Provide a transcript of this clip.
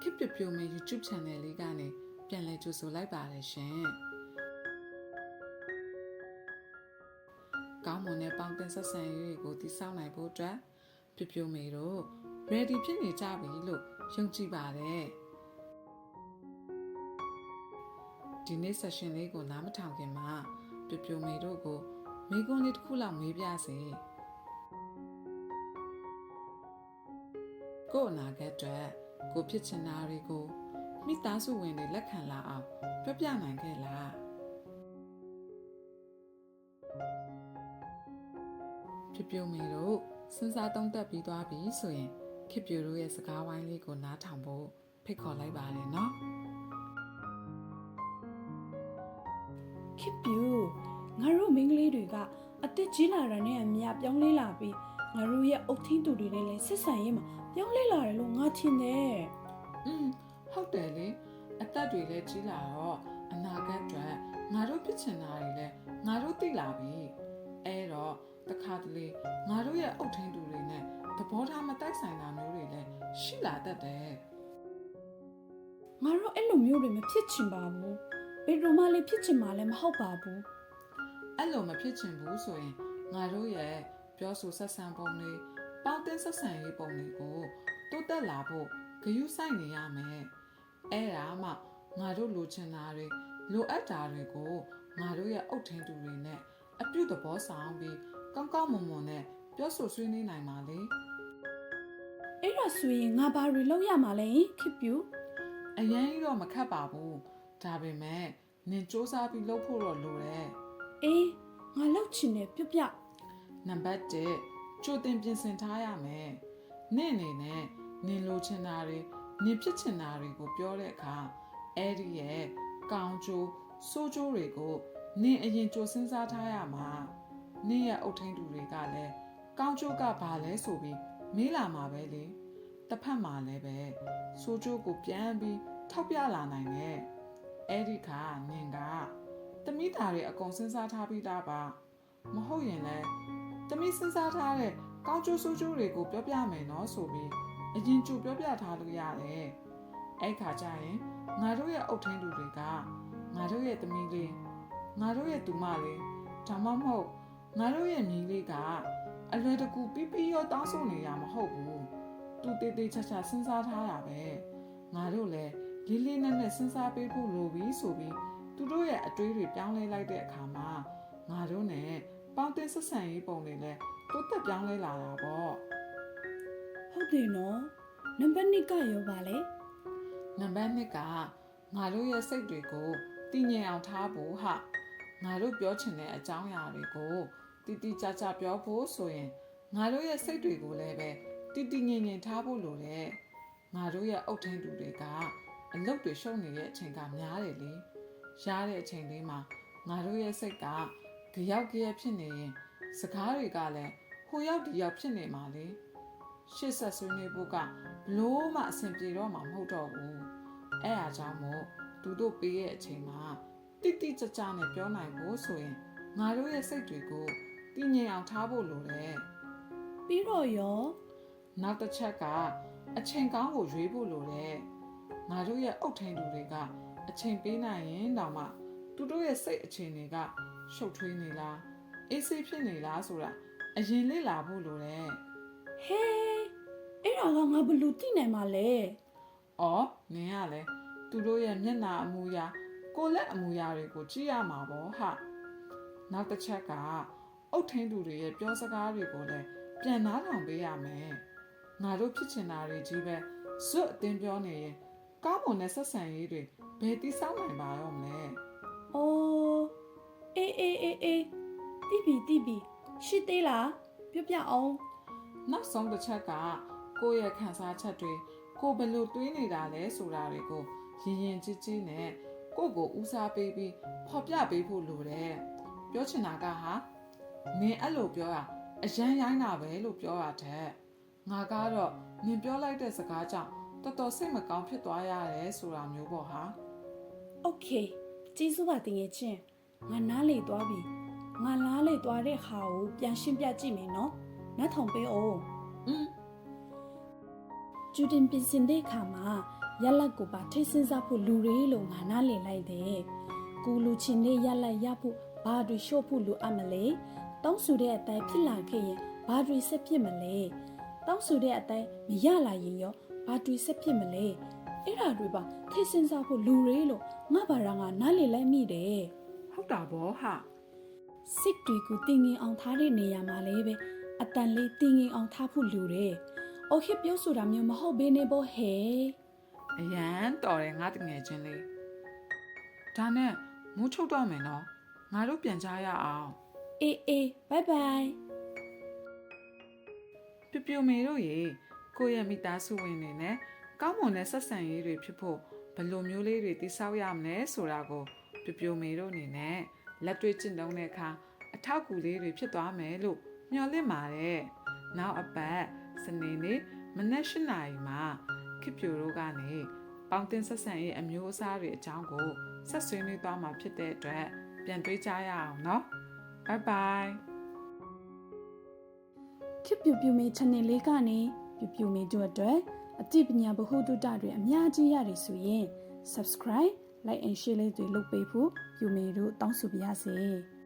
ခေတ်ပြပြမဲ့ YouTube Channel လေးကနေပြန်လည်ကြိုဆိုလိုက်ပါတယ်ရှင်ကောင်းမွန်တဲ့ပေါင်းတင်ဆက်ဆံရေးကိုတည်ဆောက်နိုင်ဖို့အတွက်ပြပြမေတို့ ready ဖြစ်နေကြပြီလို့ယုံကြည်ပါတယ်ဒီနေ့ session လေးကိုနားမထောင်ခင်မှာပြပြမေတို့ကိုမိကွန်းလေးတစ်ခုလောက်မေးပြစေကို့အနာဂတ်အတွက်ကိုဖြစ်ချင်တာတွေကိုမိသားစုဝင်တွေလက်ခံလာအောင်ပြောပြနိုင်ခဲ့လားပြပြမေတို့စဉ်းစားသုံးသပ်ပြီးသွားပြီဆိုရင်ခေပြတို့ရဲ့စကားဝိုင်းလေးကိုနားထောင်ဖို့ဖိတ်ခေါ်လိုက်ပါတယ်နော်ခေပြငါတို့မိန်းကလေးတွေကအသက်ကြီးလာတာနဲ့အမျှပြောင်းလဲလာပြီးငါတို့ရဲ့အုတ်ထင်းသူတွေနဲ့လည်းဆက်ဆံရေးမှာပြောင်းလဲလာတယ်လို့ငါထင်တယ်ဟုတ်တယ်လေအသက်တွေလည်းကြီးလာတော့အနာဂတ်အတွက်ငါတို့ဖြစ်ချင်တာတွေလည်းငါတို့သိလာပြီအဲ့တော့တခါတလေငါတို့ရဲ့အုတ်ထင်းတူတွေနဲ့သဘောထားမတိုက်ဆိုင်တာမျိုးတွေလည်းရှိလာတတ်တယ်ငါတို့အဲ့လိုမျိုးတွေမဖြစ်ချင်ပါဘူးဘယ်တော့မှလည်းဖြစ်ချင်မှလည်းမဟုတ်ပါဘူးအဲ့လိုမဖြစ်ချင်ဘူးဆိုရင်ငါတို့ရဲ့ပြောဆိုဆက်ဆံပုံတွေပေါင်းတင်ဆက်ဆံရေးပုံတွေကိုတိုးတက်လာဖို့ဂရုစိုက်နေရမယ်အဲ့ဒါမှငါတို့လိုချင်တာတွေလိုအပ်တာတွေကိုငါတို့ရဲ့အုတ်ထင်းတူတွေနဲ့အပြုသဘောဆောင်ပြီးကောင်းကောင်းမွန်မွန်နဲ့ပြောဆိုဆွေးနွေးနိုင်ပါလေအဲ့ဒါဆိုရင်ငါဘာတွေလုပ်ရမှာလဲခေပြအရင်တော့မခက်ပါဘူးဒါပေမဲ့နင်စူးစမ်းပြီးလုပ်ဖို့တော့လိုတယ်အေးငါလုပ်ချင်တယ်ပြနံပါတ်1ကြိုတင်ပြင်ဆင်ထားရမယ်နင့်အနေနဲ့နင်လိုချင်တာတွေနင်ဖြစ်ချင်တာတွေကိုပြောတဲ့အခါအဲ့ဒီရဲ့ကောင်းကျိုးဆိုးကျိုးတွေကိုနင်အရင်ကြိုစဉ်းစားထားရမှာနင့်ရဲ့အုတ်ထင်းတူတွေကလည်းကောင်းကျိုးကဘာလဲဆိုပြီးမေးလာမှာပဲလေတစ်ဖက်မှာလည်းပဲဆိုးကျိုးကိုပြန်ပြီးထောက်ပြလာနိုင်တယ်အဲ့ဒီခါနင်ကတမိသားတွေအကုန်စဉ်းစားထားပြီးသားပါမဟုတ်ရင်လည်းတမိစဉ်းစားထားတဲ့ကောင်းကျိုးဆိုးကျိုးတွေကိုပြောပြမယ်နော်ဆိုပြီးအရင်ကြိုပြောပြထားလို့ရတယ်အဲ့ခါကျရင်ငါတို့ရဲ့အုတ်ထင်းတူတွေကငါတို့ရဲ့တမိလေးငါတို့ရဲ့တူမလေးဒါမှမဟုတ်ငါတို့ရဲ့မြီးလေးကအလွယ်တကူပြီးပြီးရောတောင်းဆိုနေရမဟုတ်ဘူးသူတေးသေးချာချာစဉ်းစားထားတာပဲငါတို့လည်းလေးလေးနက်နက်စဉ်းစားပေးဖို့လိုပြီဆိုပြီးသူတို့ရဲ့အတွေးတွေပြောင်းလဲလိုက်တဲ့အခါမှာငါတို့နဲ့ပေါင်းတင်ဆက်ဆံရေးပုံတွေလည်းတိုးတက်ပြောင်းလဲလာတာပေါ့ဟုတ်တယ်နော်နံပါတ်2ကရောပါလေနံပါတ်2ကငါတို့ရဲ့စိတ်တွေကိုတည်ငြိမ်အောင်ထားဖို့ဟာငါတို့ပြောချင်တဲ့အကြောင်းအရာတွေကိုတိတိကျကျပြောဖို့ဆိုရင်ငါတို့ရဲ့စိတ်တွေကိုလည်းပဲတည်တည်ငြိမ်ငြိမ်ထားဖို့လိုတယ်ငါတို့ရဲ့အုတ်ထင်းတူတွေကအလုပ်တွေရှုပ်နေတဲ့အချိန်ကများတယ်လေရတဲ့အချိန်လေးမှာငါတို့ရဲ့စိတ်ကကြောက်ကြရဖြစ်နေရင်စကားတွေကလည်းဟိုရောက်ဒီရောက်ဖြစ်နေမှာလေရှေ့ဆက်ဆွေးနွေးဖို့ကဘလို့မှအဆင်ပြေတော့မှာမဟုတ်တော့ဘူးအဲ့အားကြောင့်မို့သူတို့ပေးရဲ့အချိန်မှာတိတိကျကျနဲ့ပြောနိုင်ဖို့ဆိုရင်ငါတို့ရဲ့စိတ်တွေကိုတည်ငြိမ်အောင်ထားဖို့လိုတယ်ပြီးတော့ရောနောက်တစ်ချက်ကအချိန်ကောင်းကိုရွေးဖို့လိုတယ်ငါတို့ရဲ့အုတ်ထင်းတူတွေကအချိန်ပေးနိုင်ရင်တောင်မှသူတို့ရဲ့စိတ်အခြေအနေကရှုပ်ထွေးနေလားအေးဆေးဖြစ်နေလားဆိုတာအရင်လေ့လာဖို့လိုတယ်ဟေးအဲ့တော့ငါဘယ်လိုသိနိုင်မှာလဲအော်နင်ကလည်းသူတို့ရဲ့မျက်နှာအမူအရာကိုယ်လက်အမူအရာတွေကိုကြည့်ရမှာပေါ့ဟာနောက်တစ်ချက်ကအုတ်ထင်းသူတွေရဲ့ပြောစကားတွေကိုလည်းပြန်နားထောင်ပေးရမယ်ငါတို့ဖြစ်ချင်တာတွေကြီးပဲဇွတ်အတင်းပြောနေရင်ကောင်းမွန်တဲ့ဆက်ဆံရေးတွေဘယ်တိစောက်နိုင်ပါတော့မလဲအိုးအေးတိပြီရှိသေးလားပြအောင်နောက်ဆုံးတစ်ချက်ကကိုယ့်ရဲ့ခံစားချက်တွေကိုဘယ်လိုတွေးနေတာလဲဆိုတာတွေကိုရင်ကြည်ကြည်နဲ့ကိုယ့်ကိုဦးစားပေးပြီးဖော်ပြပေးဖို့လိုတယ်ပြောချင်တာကဟာနင်အဲ့လိုပြောတာအရန်ရိုင်းတာပဲလို့ပြောတာတဲ့ငါကတော့နင်ပြောလိုက်တဲ့စကားကြောင့်တော်တော်စိတ်မကောင်းဖြစ်သွားရတယ်ဆိုတာမျိုးပေါ့ဟာโอเคကျေးဇူးပါတင်ရဲ့ချင်းငါနားလေသွားပြီငါလားလေသွားတဲ့ခါကိုပြန်ရှင်းပြကြည့်မယ်နော်နားထောင်ပေးအောင်ကျူတင်ပြင်ဆင်တဲ့ခါမှာ ရက်လက်ကိုပါထိတ်စဉ်းစားဖို့လူတွေလို့ငါနားလည်လိုက်တယ်ကိုလူချင်းလေးရက်လက်ရဖို့ဘာတွေရှို့ဖို့လိုအပ်မလဲတောင်းဆိုတဲ့အတိုင်းဖြစ်လာခဲ့ရင်ဘာတွေဆက်ဖြစ်မလဲတောင်းဆိုတဲ့အတိုင်းမရလာရင်ရောဘာတွေဆက်ဖြစ်မလဲအဲ့ဒါတွေပါထိတ်စဉ်းစားဖို့လူတွေလို့ငါဘာရာငါနားလည်လိုက်မိတယ် ဟုတ်တာဗောဟာ စိတ်တွေကိုတင်ငင်အောင်ထားတဲ့နေရာမှာလည်းပဲအတန်လေးတင်ငင်အောင်ထားဖို့လိုတယ်။အော်ခေပြောဆိုတာမျိုးမဟုတ်ဘဲနေဖို့ဟဲ့ အရန်တော်တယ်ငါတငယ်ချင်းလေးဒါနဲ့မိုးချုပ်တော့မယ်နော်ငါတို့ပြန်ကြရအောင် ။အေးအေးဘိုင်ဘိုင် ပြပြမေတို့ရေကိုယ့်ရဲ့မိသားစုဝင်တွေနဲ့ကောင်းမွန်တဲ့ဆက်ဆံရေးတွေဖြစ်ဖို့ဘယ်လိုမျိုးလေးတွေတည်ဆောက်ရမလဲဆိုတာကိုပြပြမေတို့အနေနဲ့လက်တွေ့ကျင့်သုံးတဲ့အခါအထောက်အကူလေးတွေဖြစ်သွားမယ်လို့မျှော်လင့်ပါတယ်နောက်အပတ်စနေနေ့မနက်၈နာရီမှာခေပြိုတို့ကနေပေါင်းတင်ဆက်ဆံရေးအမျိုးအစားတွေအကြောင်းကိုဆက်ဆွေးနွေးသွားမှာဖြစ်တဲ့အတွက်ပြန်တွေးကြရအောင်နော်ဘိုင်ဘိုင် ။ခေပြူပြူမေ channel လေးကနေပြူပြူမေတို့အတွက်အသိပညာဗဟုသုတတွေအများကြီးရတယ်ဆိုရင် subscribe like and share လေးတွေလုပ်ပေးဖို့ပြူမေတို့တောင်းဆိုပါရစေ။